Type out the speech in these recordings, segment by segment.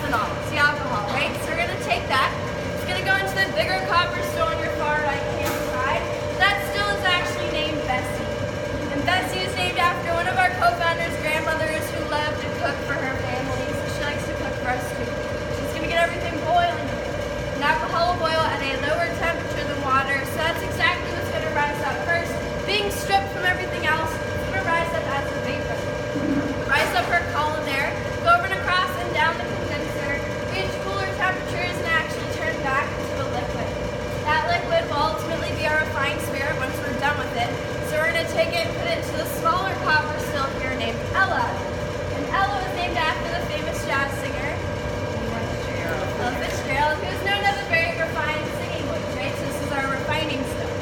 ethanol. It's the alcohol, right? So we're gonna take that. It's gonna go into the bigger copper still on your far right-hand side. That still is actually named Bessie. And Bessie is named after one of our co-founders' grandmothers who loved to cook for her family. So she likes to cook for us too. She's gonna get everything boiling. And alcohol will boil at a lower temperature than water. So that's exactly what's gonna rise up first. Being stripped from everything else, it's gonna rise up as a vapor. Rise up her column there, go over and across and down the condenser, reach cooler temperatures and actually turn back into a liquid. That liquid will ultimately be our refined spirit once we're done with it. So we're going to take it and put it into the smaller copper still here named Ella. And Ella was named after the famous jazz singer, Ella Fitzgerald, who is known to have a very refined singing voice, right? So this is our refining still.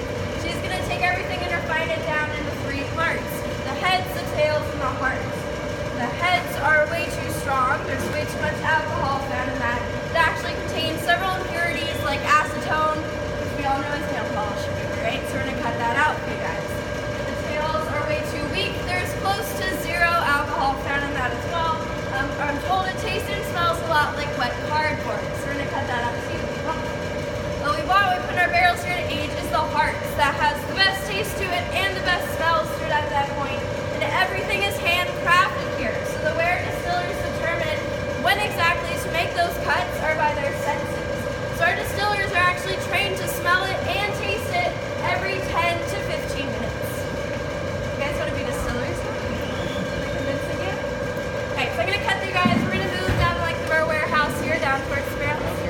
She's going to take everything and refine it down into 3 parts: the heads, the tails, and the hearts. The heads are way too strong. There's way too much alcohol found in that. It actually contains several impurities like acetone, which we all know is nail polish remover, right? So we're going to cut that out for you guys. The tails are way too weak. There's close to 0 alcohol found in that as well. I'm told it tastes and smells a lot like wet cardboard, so we're going to cut that out too. What we want when we put our barrels here to age is the hearts. That has the best taste to it and the best smells to it at that point. And everything is handcrafted here. So the way our distillers determine when exactly to make those cuts are by their senses. So our distillers are actually trained to smell it and taste it every 10 to 15 minutes. You guys want to be distillers? Am I convincing you? Okay, so I'm going to cut you guys. We're going to move down the length of our warehouse here, down towards the barrels.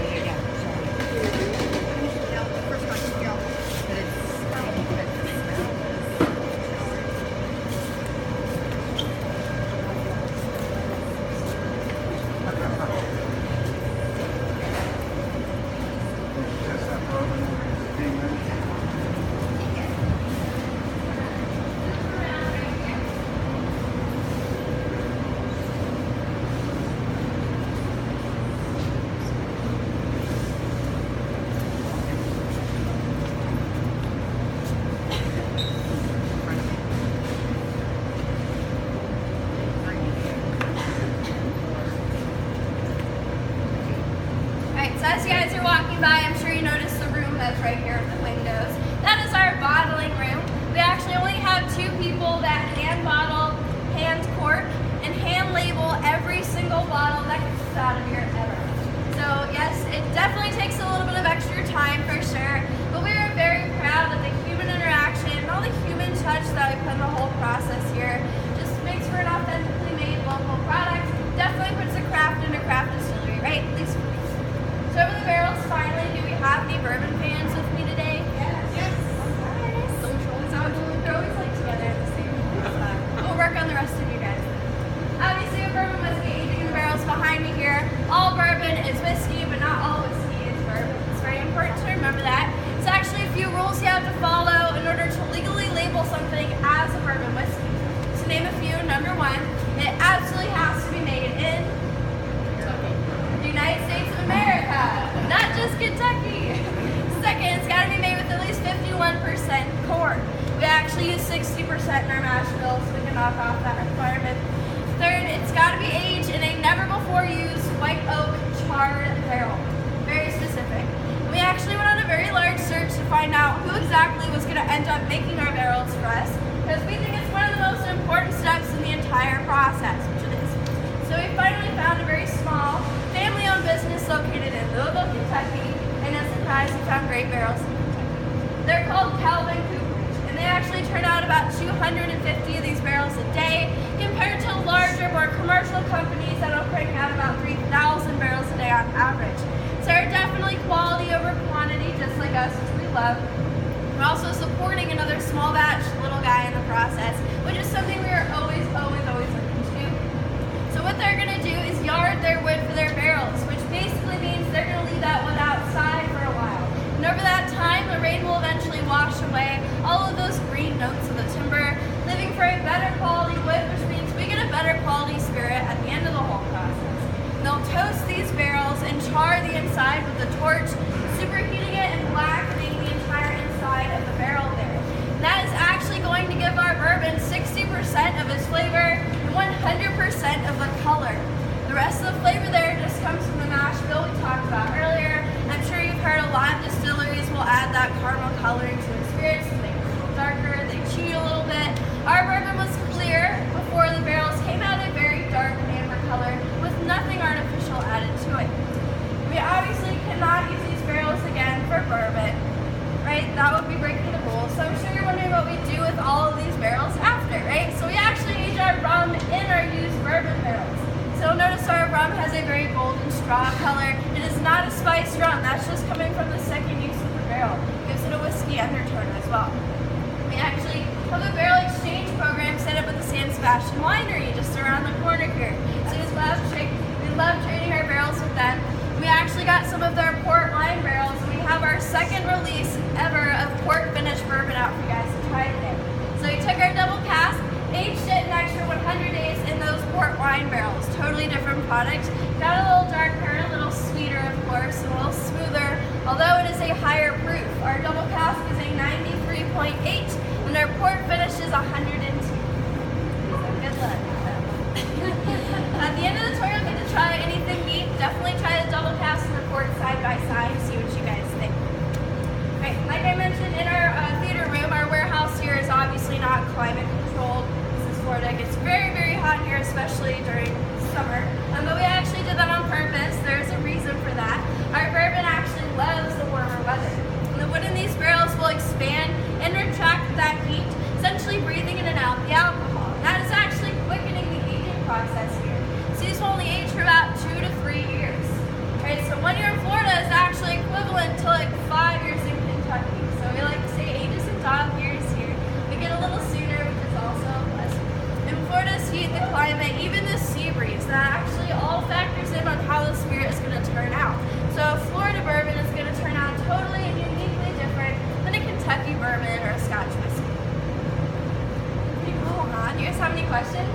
As you guys are walking by, I'm sure you noticed the room that's right here with the windows. That is our bottling room. We actually only have 2 people that hand bottle, hand cork, and hand label every single bottle that comes out of here ever. So yes, it definitely takes a little bit of extra time for sure, but we are very proud of the human interaction and all the human touch that we put in the whole process here. Just makes for an authentically made local product. Definitely puts a craft in a craft distillery, right? At least for me. So over the barrels, finally, do we have any bourbon fans with me today? Yes. Yes. Nice. They're always like together at the same time. We'll work on the rest of you guys. Obviously, a bourbon whiskey aging in the barrels behind me here. All bourbon is whiskey, but not all whiskey is bourbon. It's very important to remember that. It's actually a few rules you have to follow in order to legally label something as a bourbon whiskey. To name a few, number 1, it absolutely has to be made in the United States of America, not just Kentucky. Second, it's got to be made with at least 51% corn. We actually use 60% in our mash bill, so we can knock off that requirement. Third, it's got to be aged in a never-before-used white oak charred barrel. Very specific. We actually went on a very large search to find out who exactly was going to end up making our barrels for us, because we think it's one of the most important steps in the entire process, which it is. So we finally found a very small, family-owned business located in Louisville, Kentucky, and as a surprise, we found great barrels in Kentucky. They're called Calvin Cooperage, and they actually turn out about 250 of these barrels a day, compared to larger, more commercial companies that will crank out about 3,000 barrels a day on average. So they're definitely quality over quantity, just like us, which we love. We're also supporting another small batch little guy in the process, which is something we are always looking to do. So what they're going to do is yard their wood for their barrels, which basically means they're going to leave that wood outside for a while. And over that time, the rain will eventually wash away all of those green notes of the timber, leaving for a better quality wood, which means we get a better quality spirit at the end of the whole process. And they'll toast these barrels and char the inside with a torch, superheating it and blackening the entire inside of the barrel there. And that is actually going to give our bourbon 60% of its flavor and 100% of the color. The rest of the flavor there just comes from the color. It is not a spiced rum. That's just coming from the second use of the barrel. It gives it a whiskey undertone as well. We actually have a barrel exchange program set up at the San Sebastian Winery just around the corner here. So we love trading our barrels with them. We actually got some of their port wine barrels, and we have our second release ever of port finished bourbon out for you guys to try today. So we took our double cask, aged it an extra 100 days in those port wine barrels. Totally different product. Got a little darker, a little sweeter of course, a little smoother, although it is a higher proof. Our double cask is a 93.8 and our port finish is 102. So good luck. At the end of the tour you'll get to try anything neat. Definitely try the double cask and the port side by side, see what you guys think. Okay, like I mentioned in our theater room, our warehouse here is obviously not climate controlled. This is Florida. It gets very, very hot here, especially during summer. But we actually did that on purpose. There's a reason for that. Our bourbon actually loves the warmer weather. And the wood in these barrels will expand and retract that heat, essentially breathing in and out the alcohol. And that is actually quickening the aging process here. So these will only age for about 2 to 3 years. Right, so 1 year in Florida is actually equivalent to like 5 years in Kentucky. So we like to say ages and dog years here. We get a little sooner, which is also a blessing. In Florida's heat, the climate, even the sea breeze, that actually all factors in on how the spirit is going to turn out. So a Florida bourbon is going to turn out totally and uniquely different than a Kentucky bourbon or a Scotch whiskey. Hold on, do you guys have any questions?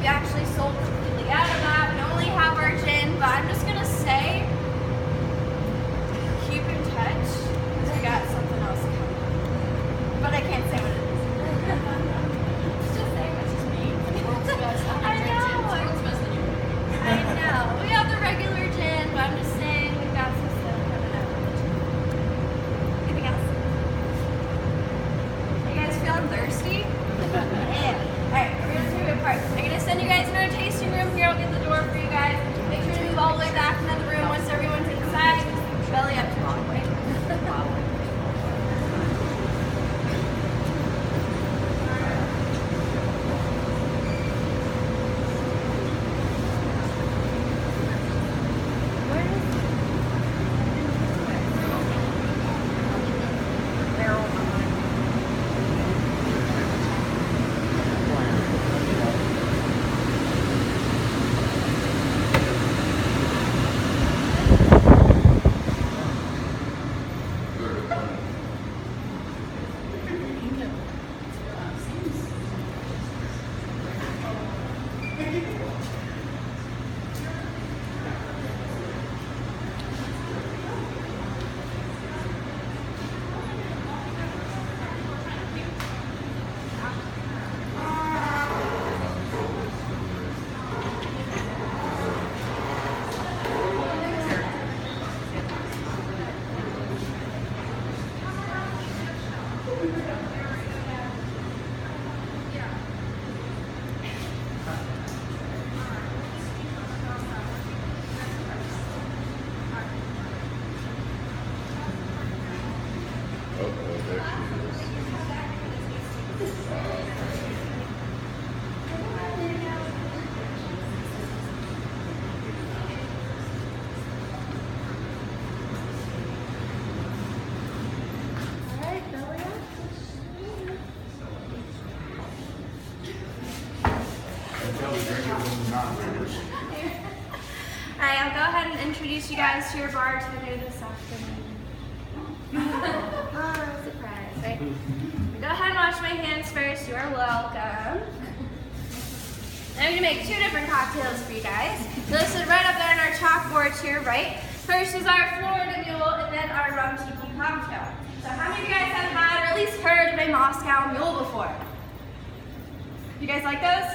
We actually sold completely out of that. We only have our gin, but I'm just gonna say, keep in touch, because we got something else coming. But I can't say what it is. Just say what you mean. I know. We have the regular gin, but I'm just saying we've got some stuff coming up. Anything else? You guys feeling thirsty? Yeah. Alright, we're going to do a part. I'm going to send you guys into our tasting room here. I'll get the door for you guys. Make sure to move all the way back into the room once everyone's inside. Belly up to all the way. Alright, I'll go ahead and introduce you guys to your bartender this afternoon. Oh, surprise, right? Go ahead and wash my hands first. You are welcome. I'm going to make 2 different cocktails for you guys. Listed right up there on our chalkboard to your right. First is our Florida Mule and then our rum tiki cocktail. So how many of you guys have had or at least heard of a Moscow Mule before? You guys like those?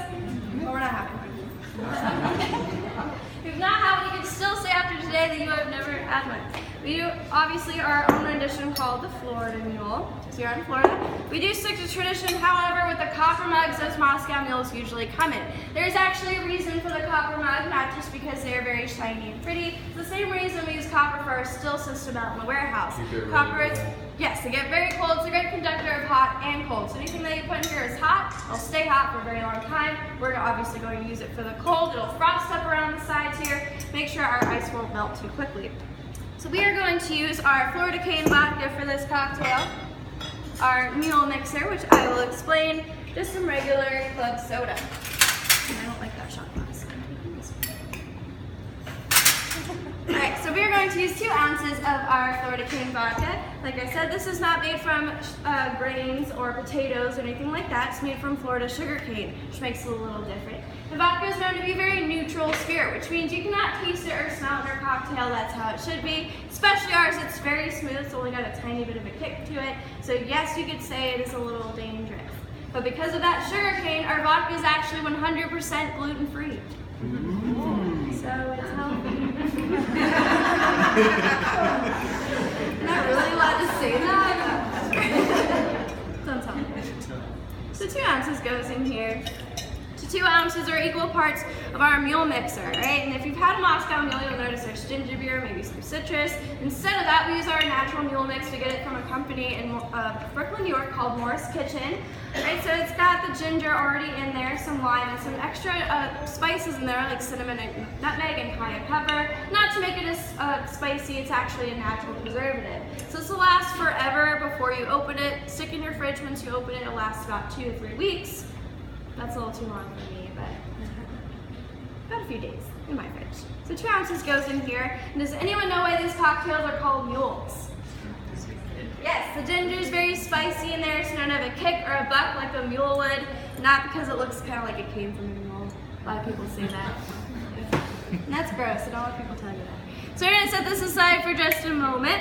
Well, we're not having one. If you've not had one, you can still say after today that you have never had one. We do obviously our own rendition called the Florida Mule, because you're in Florida. We do stick to tradition, however, with the copper mugs, those Moscow mules usually come in. There's actually a reason for the copper mug, not just because they're very shiny and pretty. It's the same reason we use copper for our still system out in the warehouse. Copper is, yes, they get very cold. It's a great conductor of hot and cold. So anything that you put in here is hot. It'll stay hot for a very long time. We're obviously going to use it for the cold. It'll frost up around the sides here. Make sure our ice won't melt too quickly. So we are going to use our Florida cane vodka for this cocktail, our mule mixer, which I will explain, just some regular club soda. And I don't like that shot glass. Alright, so we are going to use 2 ounces of our Florida cane vodka. Like I said, this is not made from grains or potatoes or anything like that. It's made from Florida sugar cane, which makes it a little different. And vodka is known to be a very neutral spirit, which means you cannot taste it or smell it in your cocktail. That's how it should be. Especially ours, it's very smooth. It's only got a tiny bit of a kick to it. So yes, you could say it is a little dangerous. But because of that sugar cane, our vodka is actually 100% gluten-free. So it's healthy. Am I really allowed to say that? Don't tell me. So 2 ounces goes in here. So 2 ounces are equal parts of our mule mixer, right? And if you've had a Moscow mule, you'll notice there's ginger beer, maybe some citrus. Instead of that, we use our natural mule mix. We get it from a company in Brooklyn, New York called Morris Kitchen. Right, so it's got the ginger already in there, some lime, and some extra spices in there like cinnamon and nutmeg and cayenne pepper. Not to make it as spicy, it's actually a natural preservative. So this will last forever before you open it. Stick in your fridge. Once you open it, it'll last about 2 to 3 weeks. That's a little too long for me, but about a few days in my fridge. So 2 ounces goes in here. And does anyone know why these cocktails are called mules? Yes, the ginger is very spicy in there. It's known to have a kick or a buck like a mule would, not because it looks kind of like it came from a mule. A lot of people say that. And that's gross. I don't want people telling you that. So we're going to set this aside for just a moment.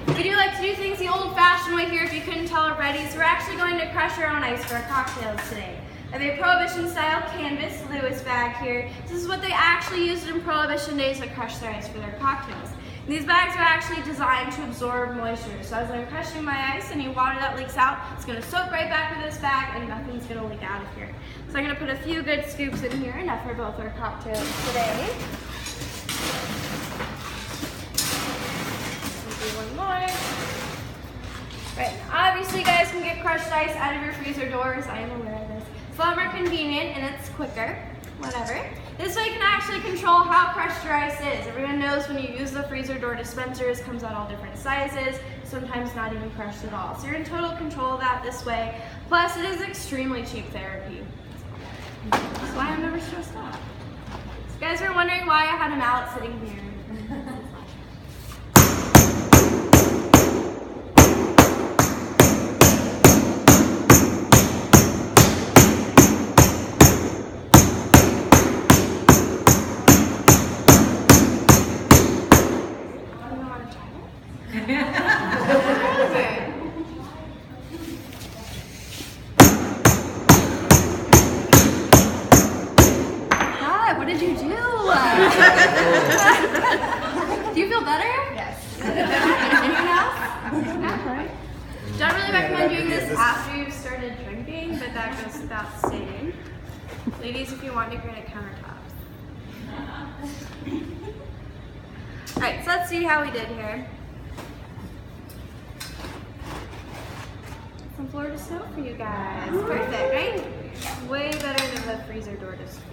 We do like to do things the old-fashioned way here, if you couldn't tell already. So we're actually going to crush our own ice for our cocktails today. I have a Prohibition-style canvas Lewis bag here. This is what they actually used in Prohibition days to crush their ice for their cocktails. And these bags are actually designed to absorb moisture. So as I'm crushing my ice, any water that leaks out, it's going to soak right back into this bag and nothing's going to leak out of here. So I'm going to put a few good scoops in here, enough for both our cocktails today. Do one more. Right, obviously you guys can get crushed ice out of your freezer doors. I am aware of this. It's a lot more convenient and it's quicker, whatever. This way you can actually control how crushed your ice is. Everyone knows when you use the freezer door dispensers, it comes out all different sizes, sometimes not even crushed at all. So you're in total control of that this way. Plus it is extremely cheap therapy. That's why I'm never stressed out. So you guys are wondering why I had a mallet sitting here. God, what did you do? Do you feel better? Yes. Anyone else? Yeah. Don't really recommend doing this after you've started drinking, but that goes without saying. Ladies, if you want to granite countertops. Alright, so let's see how we did here. Some Florida snow for you guys. Perfect, right? Way better than the freezer door dispenser.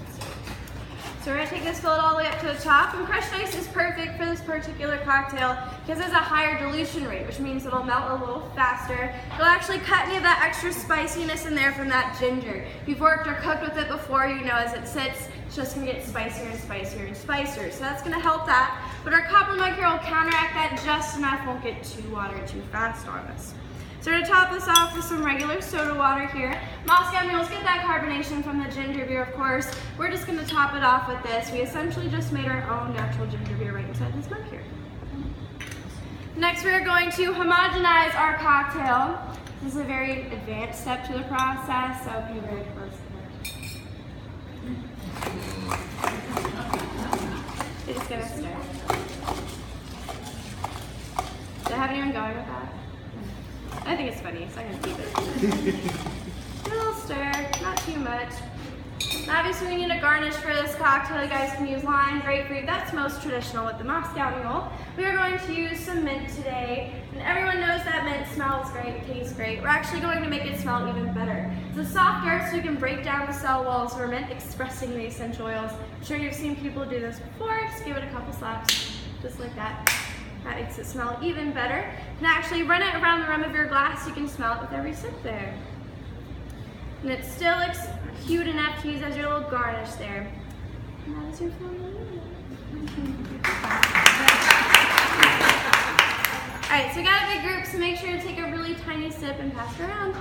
So we're going to take this, fill it all the way up to the top. And crushed ice is perfect for this particular cocktail because it's a higher dilution rate, which means it'll melt a little faster. It'll actually cut any of that extra spiciness in there from that ginger. If you've worked or cooked with it before, you know as it sits, it's just going to get spicier and spicier and spicier. So that's going to help that. But our copper mug here will counteract that just enough, won't get too watery too fast on us. So we're going to top this off with some regular soda water here. Moscow mules get that carbonation from the ginger beer, of course. We're just going to top it off with this. We essentially just made our own natural ginger beer right inside this mug here. Next, we are going to homogenize our cocktail. This is a very advanced step to the process, so be very close to it. We're just going to stir. have anyone going with that? I think it's funny, so I'm gonna keep it. A little stir, not too much. And obviously we need a garnish for this cocktail. You guys can use lime, grapefruit. That's most traditional with the Moscow Mule. We are going to use some mint today. And everyone knows that mint smells great, tastes great. We're actually going to make it smell even better. It's a soft dark so you can break down the cell walls for mint, expressing the essential oils. I'm sure you've seen people do this before. Just give it a couple slaps, just like that. That makes it smell even better. And actually run it around the rim of your glass. You can smell it with every sip there. And it's still cute enough to use as your little garnish there. And that is your formula. Alright, so we got a big group, so make sure to take a really tiny sip and pass it around.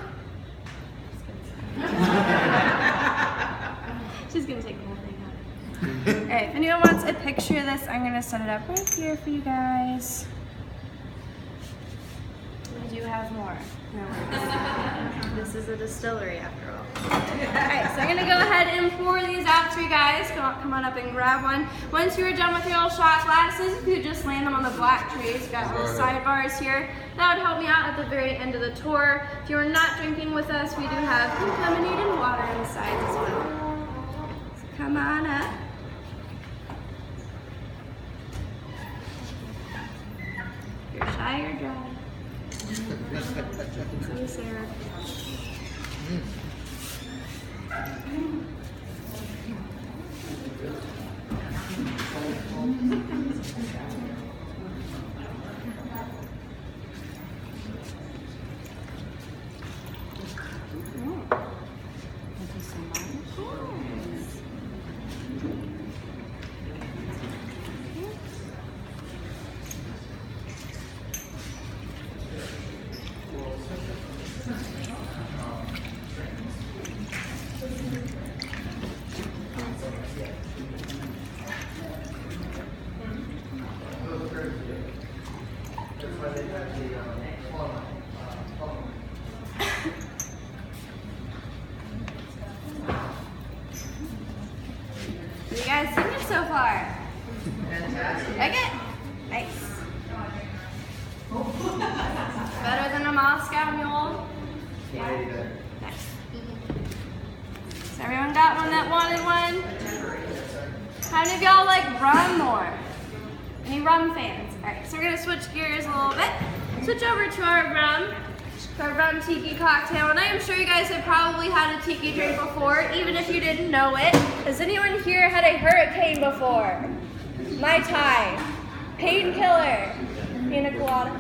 She's going to take the whole thing out. Alright, if anyone wants a picture of this, I'm going to set it up right here for you guys. We do have more. No, this is a distillery after all. Alright, so I'm going to go ahead and pour these out for you guys. Come on up and grab one. Once you are done with your little shot glasses, if you just land them on the black trays, we've got little sidebars here. That would help me out at the very end of the tour. If you are not drinking with us, we do have lemonade and water on the sides as well. So come on up. If you're shy or dry. See, Sarah. You guys seen it so far? Fantastic. Like it? Nice. Better than a Moscow Mule? Yeah. Nice. So everyone got one that wanted one? How many of y'all like rum more? Any rum fans? Alright, so we're going to switch gears a little bit. Switch over to our rum tiki cocktail. And I am sure you guys have probably had a tiki drink before, even if you didn't know it. Has anyone here had a hurricane before? Mai Tai, painkiller, pina colada.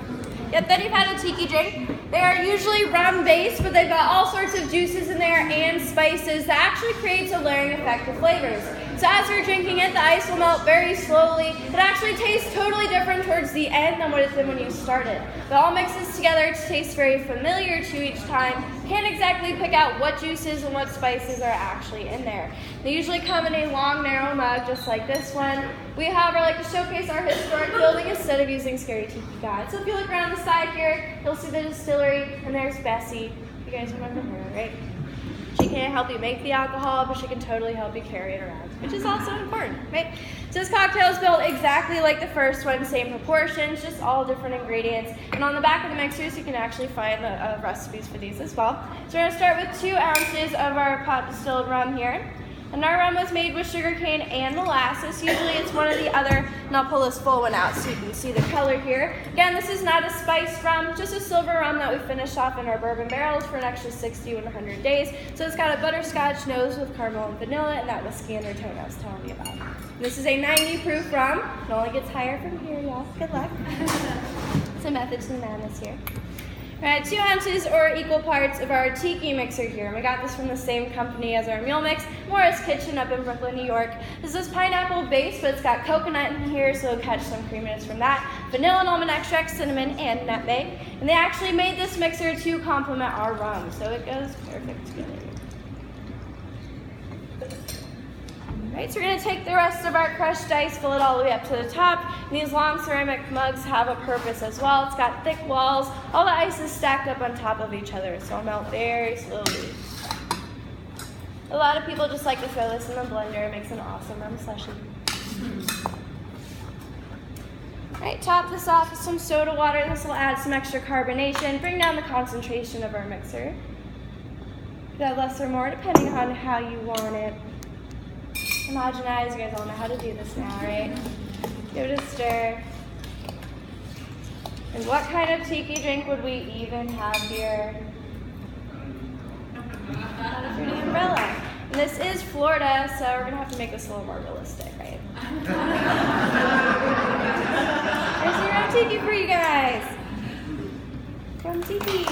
Yep, then you've had a tiki drink. They are usually rum based, but they've got all sorts of juices in there and spices that actually creates a layering effect of flavors. So as you're drinking it, the ice will melt very slowly. It actually tastes totally different towards the end than what it did when you started. It all mixes together to taste very familiar to each time. Can't exactly pick out what juices and what spices are actually in there. They usually come in a long, narrow mug, just like this one. We, however, like to showcase our historic building instead of using scary tiki guides. So if you look around the side here, you'll see the distillery, and there's Bessie. You guys remember her, right? She can't help you make the alcohol, but she can totally help you carry it around, which is also important, right? So this cocktail is built exactly like the first one, same proportions, just all different ingredients. And on the back of the mixers, you can actually find the recipes for these as well. So we're gonna start with 2 ounces of our pot distilled rum here. And our rum was made with sugarcane and molasses. Usually it's one or the other, and I'll pull this full one out so you can see the color here. Again, this is not a spiced rum, just a silver rum that we finished off in our bourbon barrels for an extra 60 to 100 days. So it's got a butterscotch nose with caramel and vanilla, and that whiskey undertone I was telling you about. This is a 90 proof rum. It only gets higher from here, y'all. Good luck. It's a method to the madness here. We're at 2 ounces or equal parts of our tiki mixer here. And we got this from the same company as our mule mix, Morris Kitchen up in Brooklyn, New York. This is pineapple based, but it's got coconut in here, so it'll catch some creaminess from that. Vanilla and almond extract, cinnamon, and nutmeg. And they actually made this mixer to complement our rum, so it goes perfect together. Right, so we're going to take the rest of our crushed ice, fill it all the way up to the top. And these long ceramic mugs have a purpose as well. It's got thick walls. All the ice is stacked up on top of each other, so it'll melt very slowly. A lot of people just like to throw this in the blender. It makes an awesome rum slushy. Alright, top this off with some soda water. This will add some extra carbonation, bring down the concentration of our mixer. Got less or more depending on how you want it. Homogenize, you guys all know how to do this now, right? Give it a stir. And what kind of tiki drink would we even have here? Not a fruity umbrella. And this is Florida, so we're gonna have to make this a little more realistic, right? Here's your own tiki for you guys. From Tiki.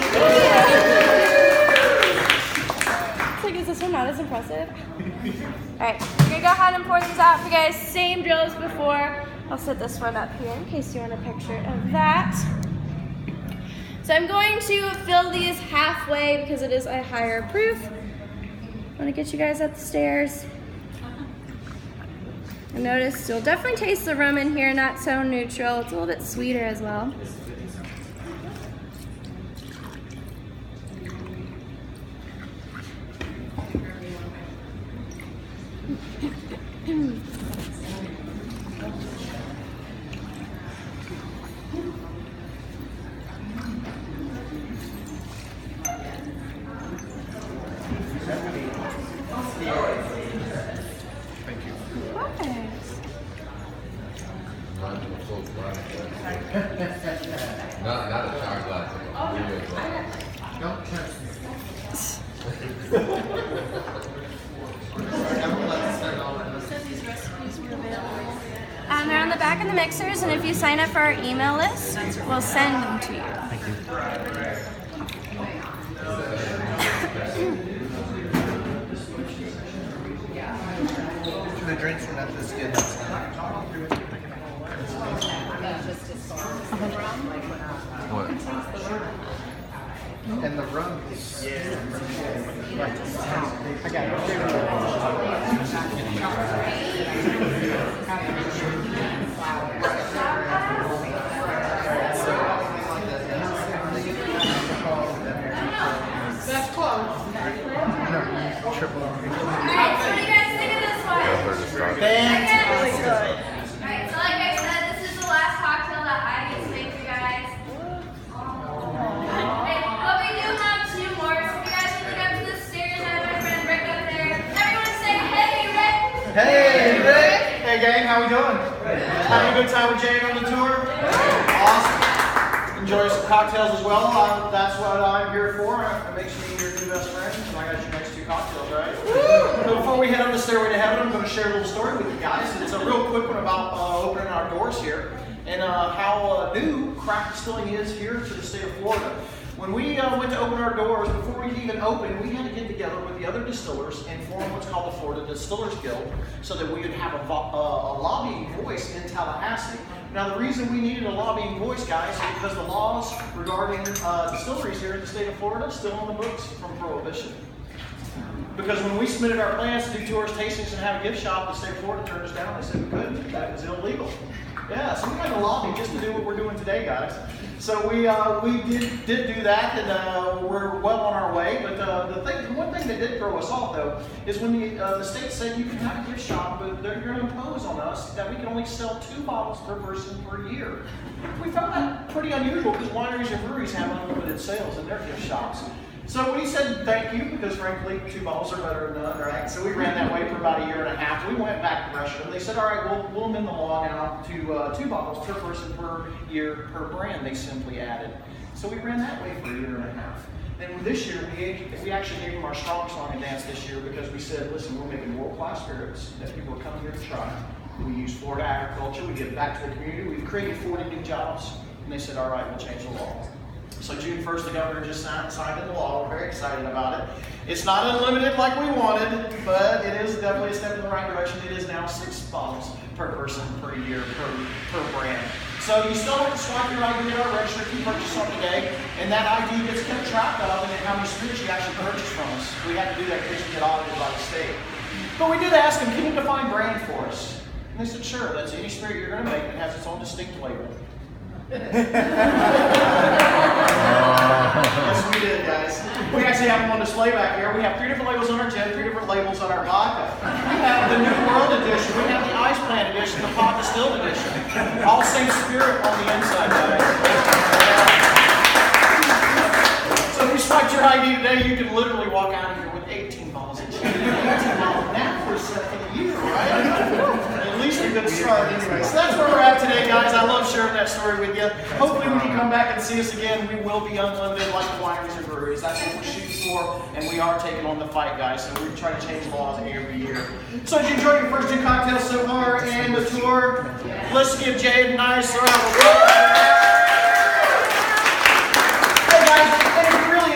It's like, is this one not as impressive? Alright, we're gonna go ahead and pour these out for you guys. Same drill as before. I'll set this one up here in case you want a picture of that. So I'm going to fill these halfway because it is a higher proof. I want to get you guys up the stairs. And notice you'll definitely taste the rum in here, not so neutral. It's a little bit sweeter as well. Not a shot glass. They're on the back of the mixers, and if you sign up for our email list, we'll send them to you. Thank you. The drinks are not this good. What? And the rum is I got it. That's close. No, triple. Alright, so what do you guys think of this one? Really good. Alright, so like I said, this is the last cocktail that I get to make for you guys. Okay, but we do have two more, so if you guys can look up to the stairs, I have my friend Rick up there. Everyone say, hey Rick! Hey, Rick. Hey, gang, how we doing? Having a good time with Jane on the tour? Awesome. Enjoy some cocktails as well. That's what I'm here for. It makes me your new best friend, and I got your next two cocktails, right? So before we head on the stairway to heaven, I'm going to share a little story with you guys. It's a real quick one about opening our doors here and how new craft distilling is here to the state of Florida. When we went to open our doors, before we could even open, we had to get together with the other distillers and form what's called the Florida Distillers Guild so that we would have a lobbying voice in Tallahassee. Now, the reason we needed a lobbying voice, guys, is because the laws regarding distilleries here in the state of Florida are still on the books from Prohibition. Because when we submitted our plans to do tours, tastings, and have a gift shop, the state of Florida turned us down. They said we couldn't. That was illegal. Yeah, so we had to lobby just to do what we're doing today, guys. So we did do that, and we're well on our way. But the one thing that did throw us off, though, is when the state said you can have a gift shop, but they're going to impose on us that we can only sell 2 bottles per person per year. We found that pretty unusual because wineries and breweries have unlimited sales in their gift shops. So we said thank you because frankly 2 bottles are better than none, right? So we ran that way for about a year and a half. We went back to Russia. They said, all right, we'll amend the law now to 2 bottles per person per year per brand. They simply added. So we ran that way for a year and a half. And this year we actually gave them our strong song and dance this year because we said, listen, we're making world-class spirits that people are coming here to try. We use Florida agriculture. We give back to the community. We've created 40 new jobs. And they said, all right, we'll change the law. So June 1st, the governor just signed into law. We're very excited about it. It's not unlimited like we wanted, but it is definitely a step in the right direction. It is now 6 bottles per person per year per brand. So you still have to swipe your ID at our register if you purchase something today, and that ID gets kept track of and how many spirits you actually purchase from us. We have to do that in case we get audited by the state. But we did ask them, can you define brand for us? And they said, sure, that's any spirit you're going to make that has its own distinct label. Yes, we did, guys. We actually have them on display back here. We have 3 different labels on our gin, 3 different labels on our vodka. We have the New World Edition, we have the Ice Plant Edition, the Pot Distilled Edition. All same spirit on the inside, guys. So if you swiped your ID today, you can literally walk out of here with 18 bottles of gin. 18 bottles now for the year, right? At least a good start anyway. So that's where we're at today, guys. I love sharing that story with you. Hopefully when you come back and see us again, we will be unlimited like wineries and breweries. That's what we're shooting for, and we are taking on the fight, guys. So we're trying to change laws every year. So did you enjoy your first 2 cocktails so far and the tour? Let's give Jay a nice round of applause.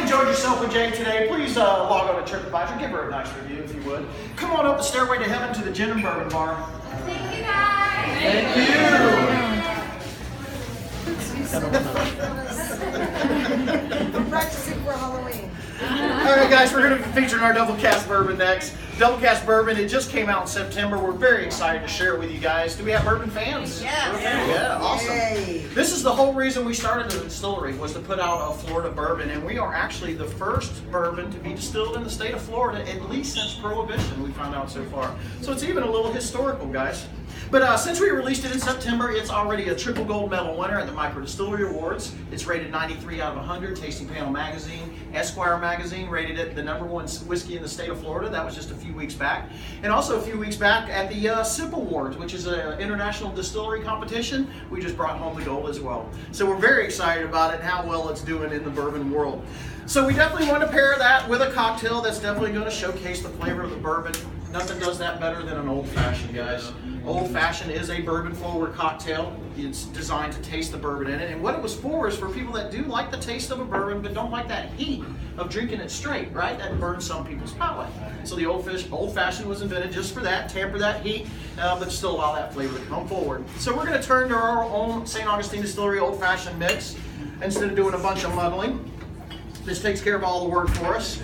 Enjoyed yourself with Jane today, please log on to TripAdvisor. Give her a nice review if you would. Come on up the stairway to heaven to the Gin and Bourbon Bar. Thank you, guys. Thank you. I'm practicing for Halloween. All right, guys, we're going to be featuring our Double Cast Bourbon next. Double Cast Bourbon, it just came out in September. We're very excited to share it with you guys. Do we have bourbon fans? Yes. Yeah, awesome. Yay. This is the whole reason we started the distillery, was to put out a Florida bourbon, and we are actually the first bourbon to be distilled in the state of Florida, at least since Prohibition, we found out so far. So it's even a little historical, guys. But since we released it in September, it's already a triple gold medal winner at the Micro Distillery Awards. It's rated 93 out of 100. Tasting Panel Magazine, Esquire Magazine rated it the #1 whiskey in the state of Florida. That was just a few weeks back. And also a few weeks back at the SIP Awards, which is an international distillery competition. We just brought home the gold as well. So we're very excited about it and how well it's doing in the bourbon world. So we definitely want to pair that with a cocktail that's definitely going to showcase the flavor of the bourbon. Nothing does that better than an old fashioned, guys. Old fashioned is a bourbon forward cocktail. It's designed to taste the bourbon in it. And what it was for is for people that do like the taste of a bourbon but don't like that heat of drinking it straight, right? That burns some people's palate. So the old fashioned was invented just for that, tamper that heat, but still allow that flavor to come forward. So we're going to turn to our own St. Augustine Distillery old fashioned mix instead of doing a bunch of muddling. This takes care of all the work for us.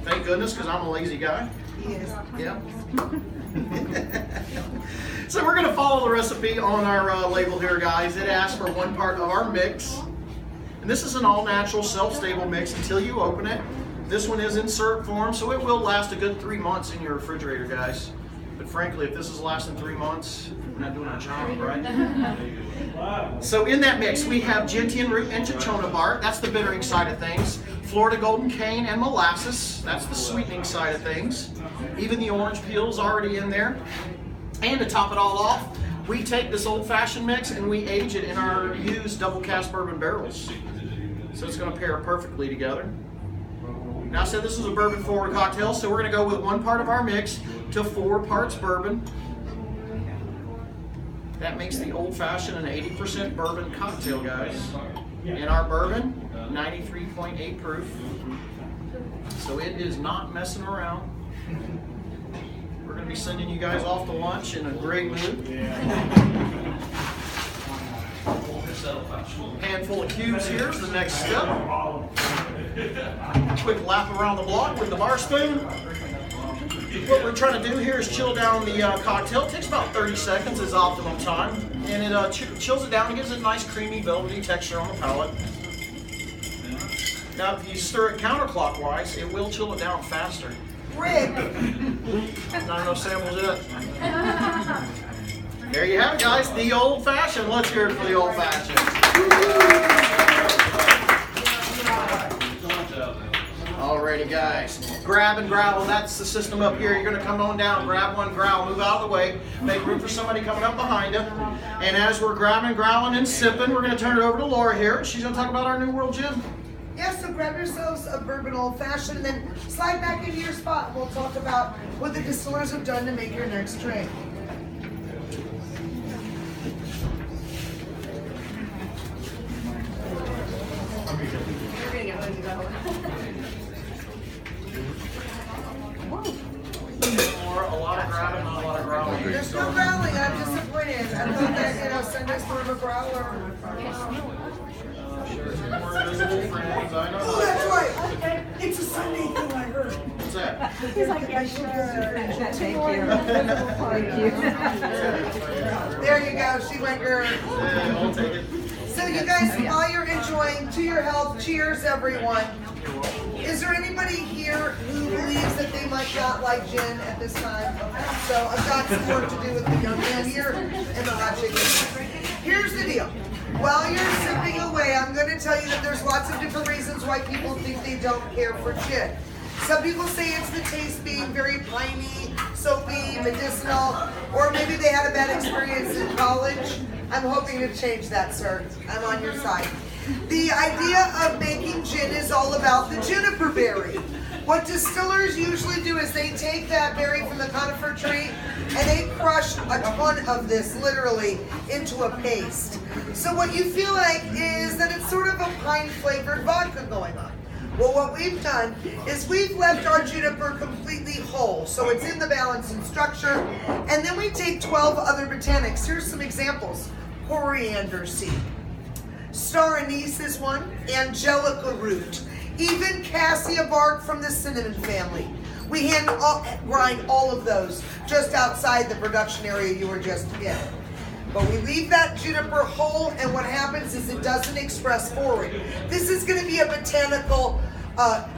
Thank goodness, because I'm a lazy guy. Yes. Yeah. So we're going to follow the recipe on our label here, guys. It asks for 1 part of our mix. And this is an all-natural, self-stable mix until you open it. This one is in syrup form, so it will last a good 3 months in your refrigerator, guys. But frankly, if this is lasting 3 months, we're not doing our job, right? So in that mix, we have gentian root and cinchona bark. That's the bittering side of things. Florida golden cane and molasses. That's the sweetening side of things. Even the orange peel is already in there. And to top it all off, we take this old-fashioned mix and we age it in our used double cast bourbon barrels. So it's going to pair perfectly together. Now I said this is a bourbon forward cocktail, so we're going to go with 1 part of our mix to 4 parts bourbon. That makes the old-fashioned an 80% bourbon cocktail, guys. And our bourbon, 93.8 proof. So it is not messing around. We're going to be sending you guys off to lunch in a great mood. Handful of cubes here is the next step. Quick lap around the block with the bar spoon. What we're trying to do here is chill down the cocktail. It takes about 30 seconds is optimum time. And it chills it down and gives it a nice creamy, velvety texture on the palate. Now if you stir it counterclockwise, it will chill it down faster. Rick. Not enough samples yet. There you have it, guys. The old fashioned. Let's hear it for the old fashioned. Alrighty, guys. Grab and growl. That's the system up here. You're going to come on down, grab one, growl, move out of the way, make room for somebody coming up behind you. And as we're grabbing, growling, and sipping, we're going to turn it over to Laura here. She's going to talk about our New World Gin. Yes, so grab yourselves a bourbon old fashioned and then slide back into your spot. We'll talk about what the distillers have done to make your next drink. A lot of grabbing, not a lot of growling. There's no growling. I'm disappointed. I thought that, Sunday's more of a growler. Oh, that's right. It's a Sunday thing I heard. What's that? He's like, yeah, sure. Thank you. There you go. She went girl. Yeah, I'll take it. So you guys, while you're enjoying, to your health, cheers everyone. Is Is there anybody here who believes that they might not like gin at this time? Okay, so I've got some work to do with the young man here and the hot chicken. Here's the deal. While you're sipping away, I'm going to tell you that there's lots of different reasons why people think they don't care for gin. Some people say it's the taste being very piney, soapy, medicinal, or maybe they had a bad experience in college. I'm hoping to change that, sir. I'm on your side. The idea of making gin is all about the juniper berry. What distillers usually do is they take that berry from the conifer tree and they crush a ton of this, literally, into a paste. So what you feel like is that it's sort of a pine-flavored vodka going on. Well, what we've done is we've left our juniper completely whole, so it's in the balance and structure, and then we take 12 other botanics. Here's some examples. Coriander seed. Star anise is one, angelica root, even cassia bark from the cinnamon family. We hand grind all of those just outside the production area you were just in. But we leave that juniper whole, and what happens is it doesn't express forward. This is going to be a botanical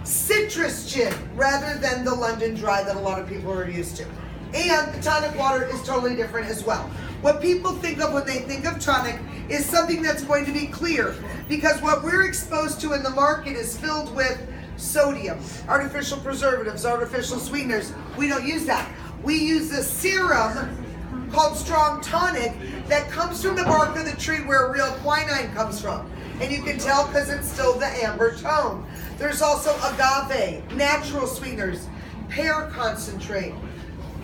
citrus gin rather than the London Dry that a lot of people are used to. And the tonic water is totally different as well. What people think of when they think of tonic is something that's going to be clear, because what we're exposed to in the market is filled with sodium, artificial preservatives, artificial sweeteners. We don't use that. We use a serum called strong tonic that comes from the bark of the tree where real quinine comes from. And you can tell because it's still the amber tone. There's also agave, natural sweeteners, pear concentrate,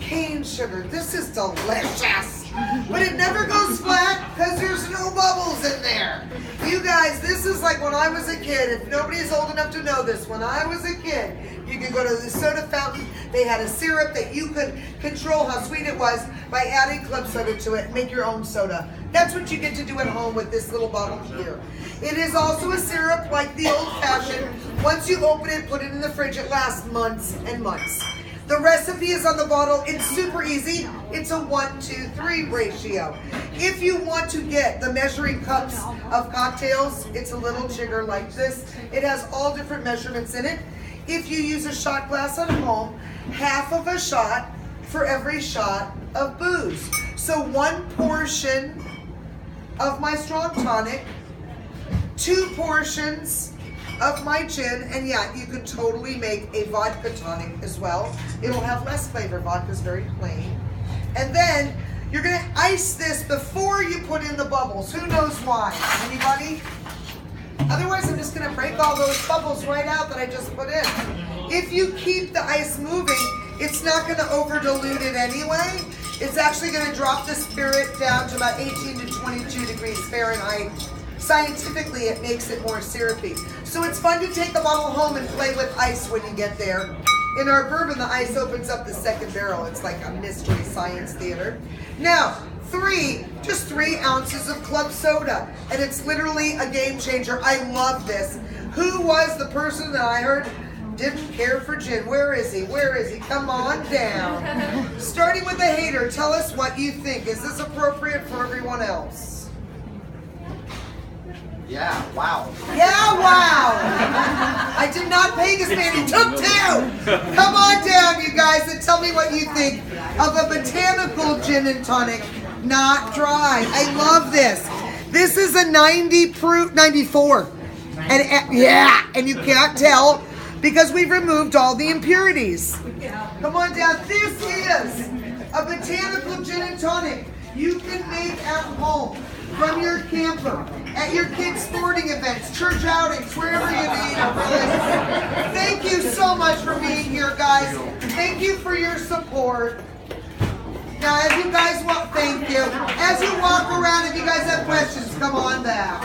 cane sugar. This is delicious. But it never goes flat because there's no bubbles in there. You guys, this is like when I was a kid. If nobody's old enough to know this, when I was a kid, you could go to the soda fountain. They had a syrup that you could control how sweet it was by adding club soda to it and make your own soda. That's what you get to do at home with this little bottle here. It is also a syrup like the old-fashioned. Once you open it, put it in the fridge, it lasts months and months. The recipe is on the bottle. It's super easy. It's a 1-2-3 ratio. If you want to get the measuring cups of cocktails, it's a little jigger like this. It has all different measurements in it. If you use a shot glass at home, half of a shot for every shot of booze. So 1 portion of my strong tonic, 2 portions of my gin, and yeah, you could totally make a vodka tonic as well. It'll have less flavor. Vodka's very plain. And then you're gonna ice this before you put in the bubbles. Who knows why? Anybody? Otherwise, I'm just gonna break all those bubbles right out that I just put in. If you keep the ice moving, it's not gonna over dilute it anyway. It's actually gonna drop the spirit down to about 18 to 22 degrees Fahrenheit. Scientifically, it makes it more syrupy. So it's fun to take the bottle home and play with ice when you get there. In our bourbon, the ice opens up the second barrel. It's like a mystery science theater. Now, just 3 ounces of club soda. And it's literally a game changer. I love this. Who was the person that I heard didn't care for gin? Where is he? Where is he? Come on down. Starting with the hater, tell us what you think. Is this appropriate for everyone else? Yeah, wow. Yeah, wow. I did not pay this man. He took 2. Come on down, you guys, and tell me what you think of a botanical gin and tonic, not dry. I love this. This is a 90 proof, 94. And yeah, and you can't tell because we've removed all the impurities. Come on down. This is a botanical gin and tonic you can make at home, from your camper, at your kids' sporting events, church outings, wherever you need it. Thank you so much for being here, guys. Thank you for your support. Now, as you guys walk, thank you. As you walk around, if you guys have questions, come on back.